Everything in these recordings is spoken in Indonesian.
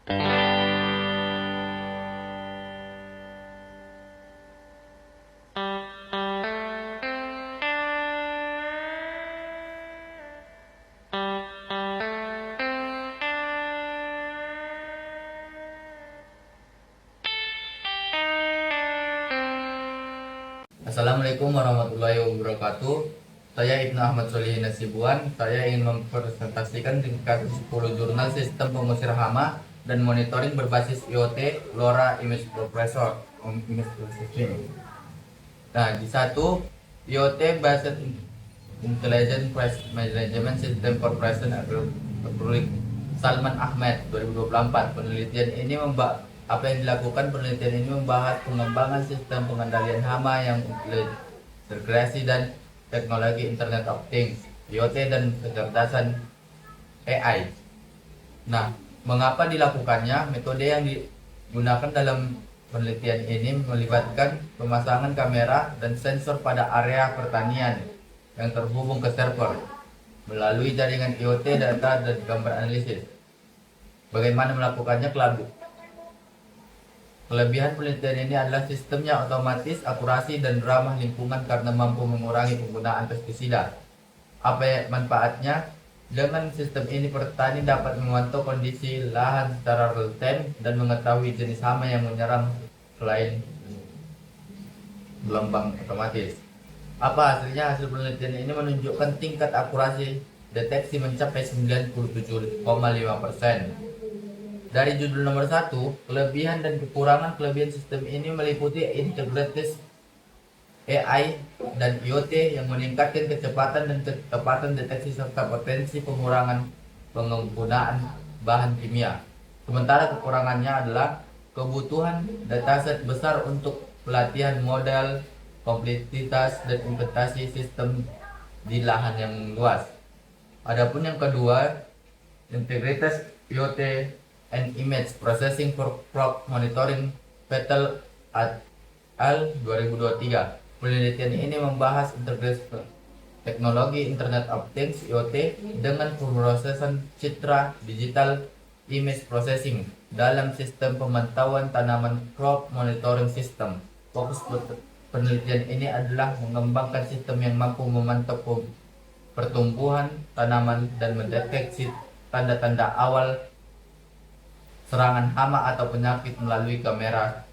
Assalamualaikum warahmatullahi wabarakatuh. Saya Ibnu Ahmad Solihin Nasibuan. Saya ingin mempresentasikan tingkat 10 jurnal sistem pengusir hama dan monitoring berbasis IoT LoRa Image Processor. Nah, di satu IoT Based Intelligent Pest Management System Corporation Republik Salman Ahmed 2024. Penelitian ini membahas pengembangan sistem pengendalian hama yang integrasi dan teknologi Internet of Things, IoT dan kecerdasan AI. Nah, mengapa dilakukannya? Metode yang digunakan dalam penelitian ini melibatkan pemasangan kamera dan sensor pada area pertanian yang terhubung ke server melalui jaringan IoT, data dan gambar analisis. Bagaimana melakukannya? Kelebihan penelitian ini adalah sistemnya otomatis, akurasi, dan ramah lingkungan karena mampu mengurangi penggunaan pestisida. Apa manfaatnya? Dengan sistem ini petani dapat memantau kondisi lahan secara real time dan mengetahui jenis hama yang menyerang selain gelombang otomatis. Apa hasilnya? Hasil penelitian ini menunjukkan tingkat akurasi deteksi mencapai 97,5%. Dari judul nomor 1, kelebihan dan kekurangan. Kelebihan sistem ini meliputi integrated AI dan IoT yang meningkatkan kecepatan dan ketepatan deteksi serta potensi pengurangan penggunaan bahan kimia. Sementara kekurangannya adalah kebutuhan dataset besar untuk pelatihan model, kompleksitas dan implementasi sistem di lahan yang luas. Adapun yang kedua, integrated IoT and Image Processing for Crop Monitoring Vettel et al. 2023. Penelitian ini membahas integrasi teknologi Internet of Things (IoT) dengan pemrosesan citra digital image processing dalam sistem pemantauan tanaman crop monitoring system. Fokus penelitian ini adalah mengembangkan sistem yang mampu memantau pertumbuhan tanaman dan mendeteksi tanda-tanda awal serangan hama atau penyakit melalui kamera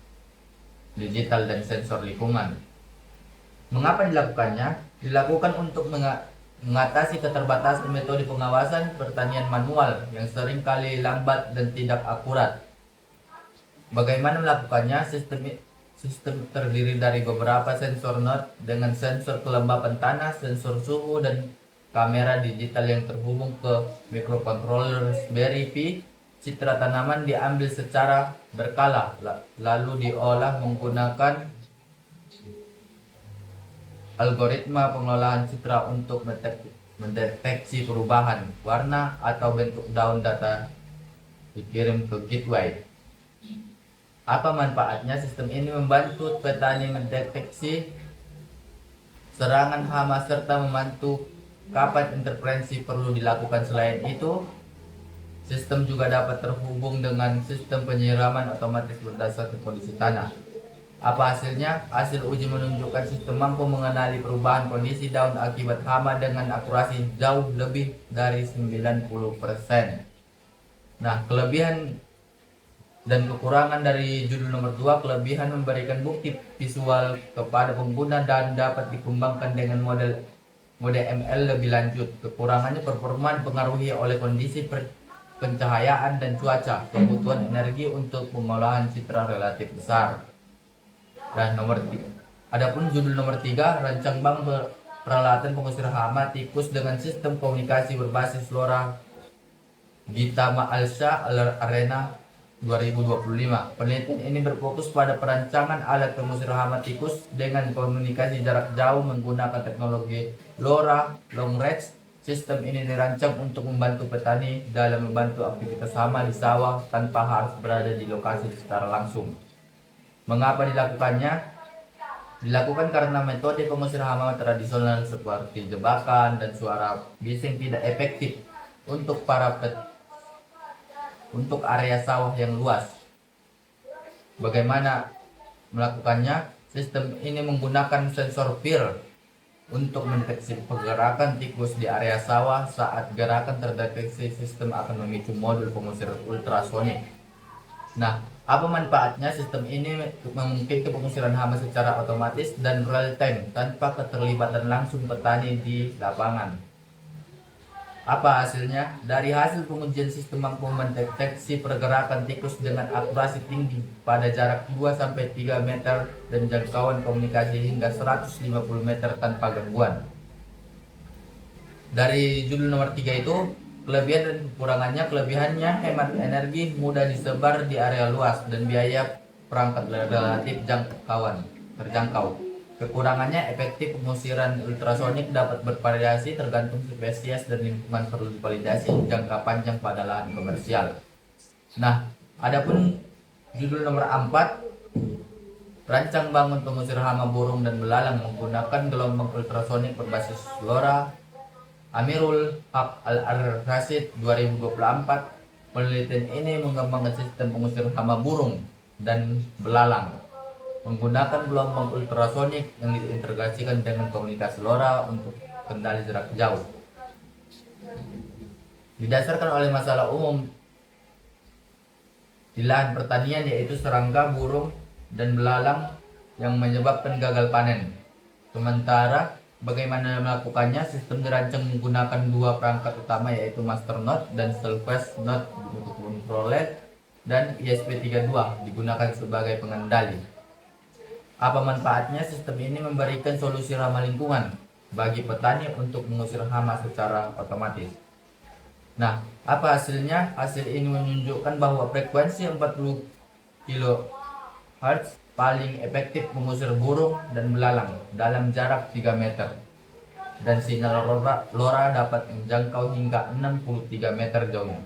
digital dan sensor lingkungan. Mengapa dilakukannya? Dilakukan untuk mengatasi keterbatasan metode pengawasan pertanian manual yang sering kali lambat dan tidak akurat. Bagaimana melakukannya? Sistem terdiri dari beberapa sensor node dengan sensor kelembapan tanah, sensor suhu, dan kamera digital yang terhubung ke microcontroller Raspberry Pi. Citra tanaman diambil secara berkala, lalu diolah menggunakan algoritma pengelolaan citra untuk mendeteksi perubahan warna atau bentuk daun. Data dikirim ke gateway. Apa manfaatnya? Sistem ini membantu petani mendeteksi serangan hama serta membantu kapan intervensi perlu dilakukan. Selain itu, sistem juga dapat terhubung dengan sistem penyiraman otomatis berdasarkan kondisi tanah. Apa hasilnya? Hasil uji menunjukkan sistem mampu mengenali perubahan kondisi daun akibat hama dengan akurasi jauh lebih dari 90%. Nah, kelebihan dan kekurangan dari judul nomor 2. Kelebihan memberikan bukti visual kepada pengguna dan dapat dikembangkan dengan mode ML lebih lanjut. Kekurangannya, performa dipengaruhi oleh kondisi pencahayaan dan cuaca. Kebutuhan energi untuk pengolahan citra relatif besar. Dan adapun judul nomor 3, rancang bank peralatan pengusir hama tikus dengan sistem komunikasi berbasis LoRa Gita Ma'alsha Arena 2025. Penelitian ini berfokus pada perancangan alat pengusir hama tikus dengan komunikasi jarak jauh menggunakan teknologi LoRa Long Range. Sistem ini dirancang untuk membantu petani dalam membantu aktivitas hama di sawah tanpa harus berada di lokasi secara langsung. Mengapa dilakukannya? Dilakukan karena metode pengusir hama tradisional seperti jebakan dan suara bising tidak efektif untuk para untuk area sawah yang luas. Bagaimana melakukannya? Sistem ini menggunakan sensor PIR untuk mendeteksi pergerakan tikus di area sawah. Saat gerakan terdeteksi, sistem akan memicu modul pengusir ultrasonik. Nah, apa manfaatnya? Sistem ini memungkinkan pengusiran hama secara otomatis dan real time tanpa keterlibatan langsung petani di lapangan. Apa hasilnya? Dari hasil pengujian, sistem mampu mendeteksi pergerakan tikus dengan akurasi tinggi pada jarak 2-3 meter dan jangkauan komunikasi hingga 150 meter tanpa gangguan. Dari judul nomor 3 itu, kelebihan dan kekurangannya. Kelebihannya hemat energi, mudah disebar di area luas, dan biaya perangkat relatif terjangkau. Kekurangannya efektif pengusiran ultrasonik dapat bervariasi tergantung spesies dan lingkungan, perlu validasi jangka panjang pada lahan komersial. Nah, adapun judul nomor 4, rancang bangun pengusir hama burung dan belalang menggunakan gelombang ultrasonik berbasis LoRa. Amirul Haq Al-Rasyid 2024. Penelitian ini mengembangkan sistem pengusir hama burung dan belalang menggunakan gelombang ultrasonik yang diintegrasikan dengan komunikasi LoRa untuk kendali jarak jauh. Didasarkan oleh masalah umum di lahan pertanian, yaitu serangga, burung, dan belalang yang menyebabkan gagal panen. Sementara bagaimana melakukannya? Sistem dirancang menggunakan 2 perangkat utama, yaitu master node dan self-phase node untuk controller, dan ESP32 digunakan sebagai pengendali. Apa manfaatnya? Sistem ini memberikan solusi ramah lingkungan bagi petani untuk mengusir hama secara otomatis. Nah, apa hasilnya? Hasil ini menunjukkan bahwa frekuensi 40 kHz paling efektif mengusir burung dan belalang dalam jarak 3 meter. Dan sinyal LoRa dapat menjangkau hingga 63 meter jauhnya.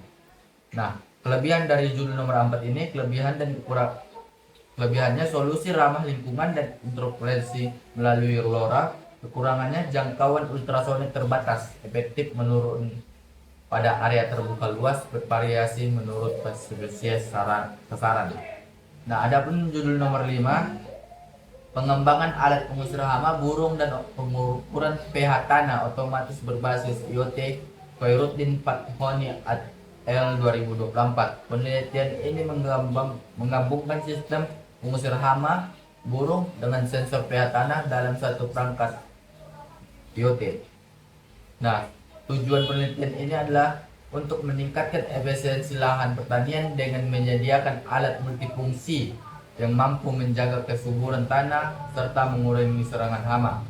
Nah, kelebihan dari judul nomor 4 ini, kelebihannya solusi ramah lingkungan dan interferensi melalui LoRa. Kekurangannya jangkauan ultrasonik terbatas, efektif menurun pada area terbuka luas, bervariasi menurut spesies sasaran. Nah, adapun judul nomor 5, pengembangan alat pengusir hama burung dan pengukuran pH tanah otomatis berbasis IoT. Khairuddin Fathoni at L 2024. Penelitian ini menggabungkan sistem pengusir hama burung dengan sensor pH tanah dalam satu perangkat IoT. Nah, tujuan penelitian ini adalah untuk meningkatkan efisiensi lahan pertanian dengan menyediakan alat multifungsi yang mampu menjaga kesuburan tanah serta mengurangi serangan hama.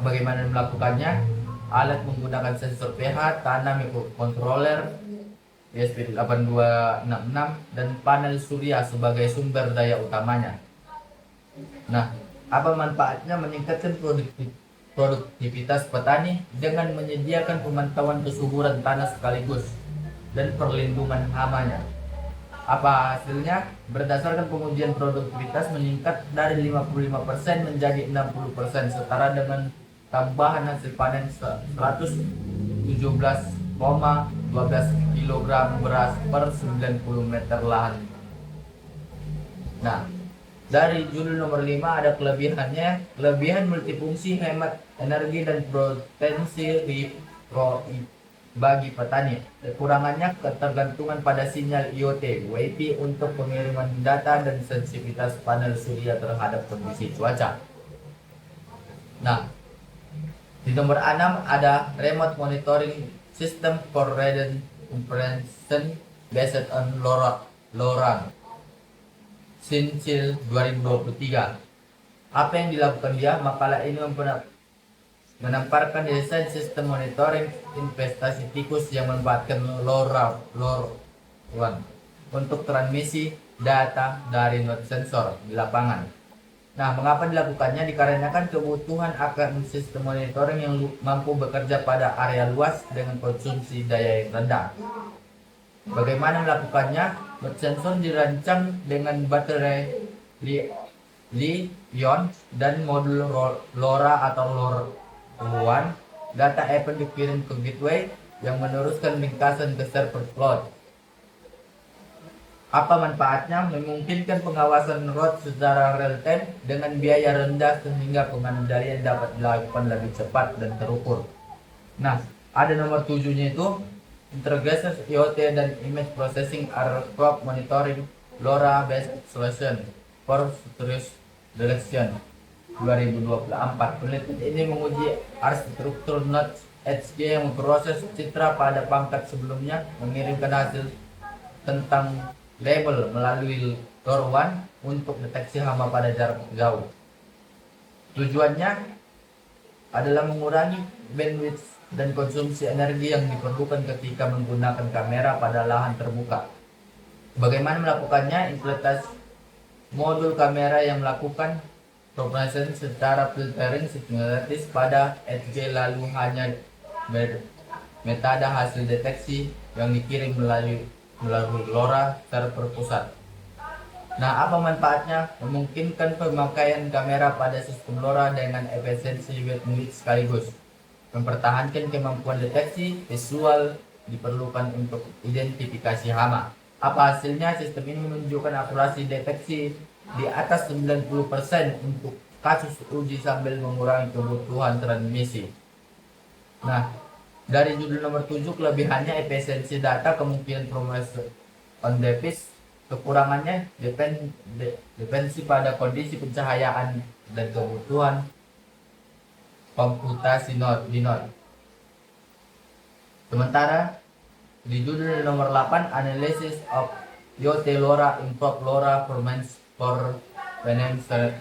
Bagaimana melakukannya? Alat menggunakan sensor pH tanah, microcontroller ESP8266, dan panel surya sebagai sumber daya utamanya. Nah, apa manfaatnya? Meningkatkan produktivitas petani dengan menyediakan pemantauan kesuburan tanah sekaligus dan perlindungan hamanya. Apa hasilnya? Berdasarkan pengujian, produktivitas meningkat dari 55% menjadi 60%, setara dengan tambahan hasil panen 117,12 kg beras per 90 meter lahan. Nah, dari judul nomor 5 ada kelebihannya. Kelebihan multifungsi, hemat energi, dan potensi ROI bagi petani. Kekurangannya ketergantungan pada sinyal IoT WiFi untuk pengiriman data dan sensitivitas panel surya terhadap kondisi cuaca. Nah, di nomor 6 ada remote monitoring system for radon compression based on LoRa. Sinsil 2023. Apa yang dilakukan dia? Makalah ini menamparkan desain sistem monitoring investasi tikus yang memanfaatkan LoRa untuk transmisi data dari node sensor di lapangan. Nah, mengapa dilakukannya? Dikarenakan kebutuhan akan sistem monitoring yang mampu bekerja pada area luas dengan konsumsi daya yang rendah. Bagaimana melakukannya? Sensor dirancang dengan baterai li-ion dan modul LoRa atau LoRaWAN. Data akan dikirim ke gateway yang meneruskan ringkasan ke server cloud. Apa manfaatnya? Memungkinkan pengawasan root secara real time dengan biaya rendah sehingga pengendalian dapat dilakukan lebih cepat dan terukur. Nah, ada nomor 7-nya itu Integrated IoT dan Image Processing Aircraft Monitoring LoRa Based Solution for Serious Direction 2024. Penelitian ini menguji arsitektur Node HG yang memproses citra pada pangkat sebelumnya, mengirimkan hasil tentang label melalui LoRaWAN untuk deteksi hama pada jarak jauh. Tujuannya adalah mengurangi bandwidth dan konsumsi energi yang diperlukan ketika menggunakan kamera pada lahan terbuka. Bagaimana melakukannya? Implementasi modul kamera yang melakukan processing secara filtering sistematis pada HG, lalu hanya metadata hasil deteksi yang dikirim melalui LoRa server pusat. Nah, apa manfaatnya? Memungkinkan pemakaian kamera pada sistem LoRa dengan efisiensi bandwidth sekaligus. Mempertahankan kemampuan deteksi visual diperlukan untuk identifikasi hama. Apa hasilnya? Sistem ini menunjukkan akurasi deteksi di atas 90% untuk kasus uji sambil mengurangi kebutuhan transmisi. Nah, dari judul nomor 7, kelebihannya efisiensi data, kemungkinan proses on device, kekurangannya dependensi pada kondisi pencahayaan dan kebutuhan komputasi di node. Sementara di judul nomor 8, Analysis of IoT LoRa Improve LoRa Performance for Financial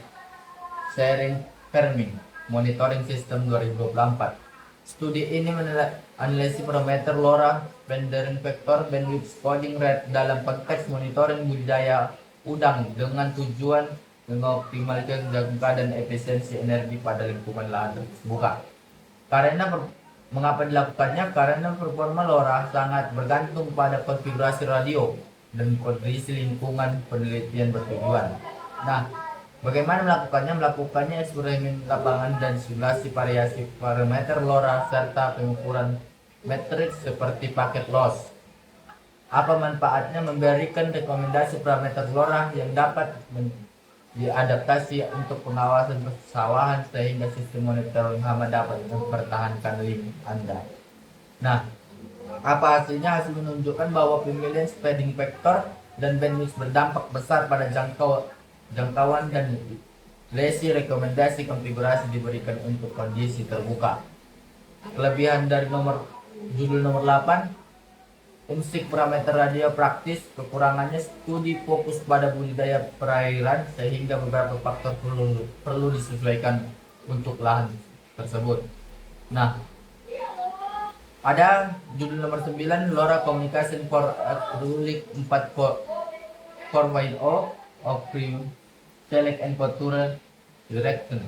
Sharing Firming Monitoring System 2024. Studi ini menganalisis parameter LoRa, rendering vektor, bandwidth, coding rate dalam konteks monitoring budidaya udang dengan tujuan mengoptimalkan jangka dan efisiensi energi pada lingkungan lahan terbuka. Mengapa dilakukannya? Karena performa LoRa sangat bergantung pada konfigurasi radio dan kondisi lingkungan penelitian bertujuan. Nah, bagaimana melakukannya? Melakukannya eksperimen lapangan dan simulasi variasi parameter LoRa serta pengukuran matriks seperti paket loss. Apa manfaatnya? Memberikan rekomendasi parameter LoRa yang dapat diadaptasi untuk pengawasan persawahan sehingga sistem monitoring hama dapat mempertahankan link Anda. Nah, apa hasilnya? Hasil menunjukkan bahwa pemilihan spreading vector dan bandwidth berdampak besar pada jangkauan dan lesi. Rekomendasi konfigurasi diberikan untuk kondisi terbuka. Kelebihan dari judul nomor 8, Umsik parameter radio praktis. Kekurangannya studi fokus pada budidaya perairan sehingga beberapa faktor perlu disesuaikan untuk lahan tersebut. Nah, ada judul nomor 9, LoRa Communication for Ruling 4.0 of Select and Future Direction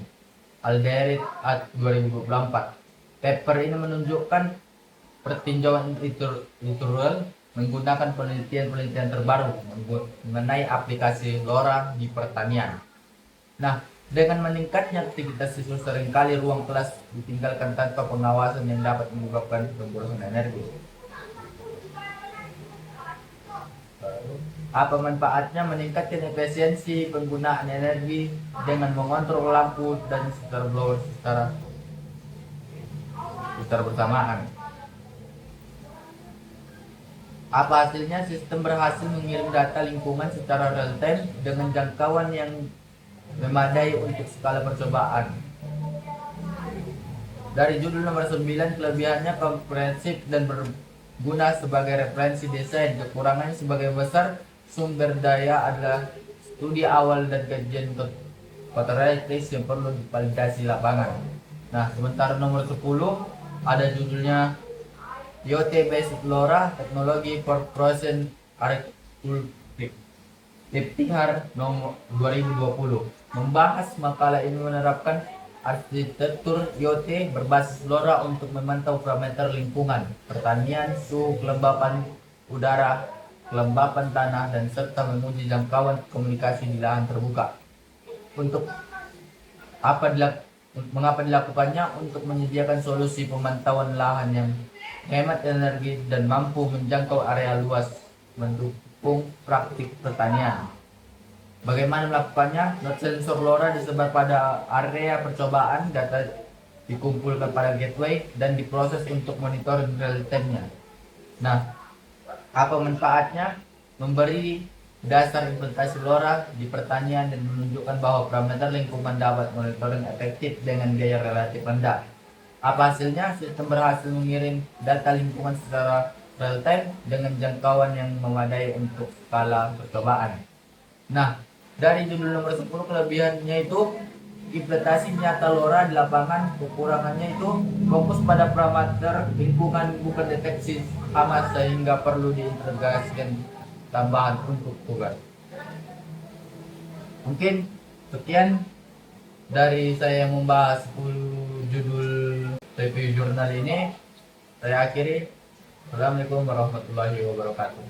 Alderit at 2024. Paper ini menunjukkan pertinjauan literal menggunakan penelitian terbaru mengenai aplikasi LoRa di pertanian. Nah, dengan meningkatnya aktivitas siswa, seringkali ruang kelas ditinggalkan tanpa pengawasan yang dapat menyebabkan pemborosan energi. Apa manfaatnya? Meningkatkan efisiensi penggunaan energi dengan mengontrol lampu dan sekitar blower secara bersamaan. Apa hasilnya? Sistem berhasil mengirim data lingkungan secara real time dengan jangkauan yang memadai untuk skala percobaan. Dari judul nomor 9, kelebihannya komprehensif dan berguna sebagai referensi desain. Kekurangannya sebagai besar sumber daya adalah studi awal dan kajian kontradiktif yang perlu divalidasi lapangan. Nah, sementara nomor 10 ada judulnya IoT Based LoRa Technology for Frozen Agriculture Liptinghar nomor 2020. Membahas makalah ini menerapkan arsitektur IoT berbasis LoRa untuk memantau parameter lingkungan, pertanian, suhu, kelembapan udara, kelembapan tanah, dan serta menguji jangkauan komunikasi di lahan terbuka. Mengapa dilakukannya? Untuk menyediakan solusi pemantauan lahan yang hemat energi, dan mampu menjangkau area luas, mendukung praktik pertanian. Bagaimana melakukannya? Node sensor LoRa disebar pada area percobaan, data dikumpulkan pada gateway dan diproses untuk monitoring real time-nya. Nah, apa manfaatnya? Memberi dasar implementasi LoRa di pertanian dan menunjukkan bahwa parameter lingkungan dapat monitoring efektif dengan biaya relatif rendah. Apa hasilnya? Sistem berhasil mengirim data lingkungan secara real time dengan jangkauan yang memadai untuk skala percobaan. Nah, dari judul nomor 10, kelebihannya itu implementasi nyata LoRa di lapangan. Kekurangannya itu fokus pada parameter lingkungan, bukan deteksi hama, sehingga perlu diintegrasikan tambahan untuk tugas. Mungkin sekian dari saya yang membahas 10 judul review jurnal ini. Saya akhiri. Assalamualaikum warahmatullahi wabarakatuh.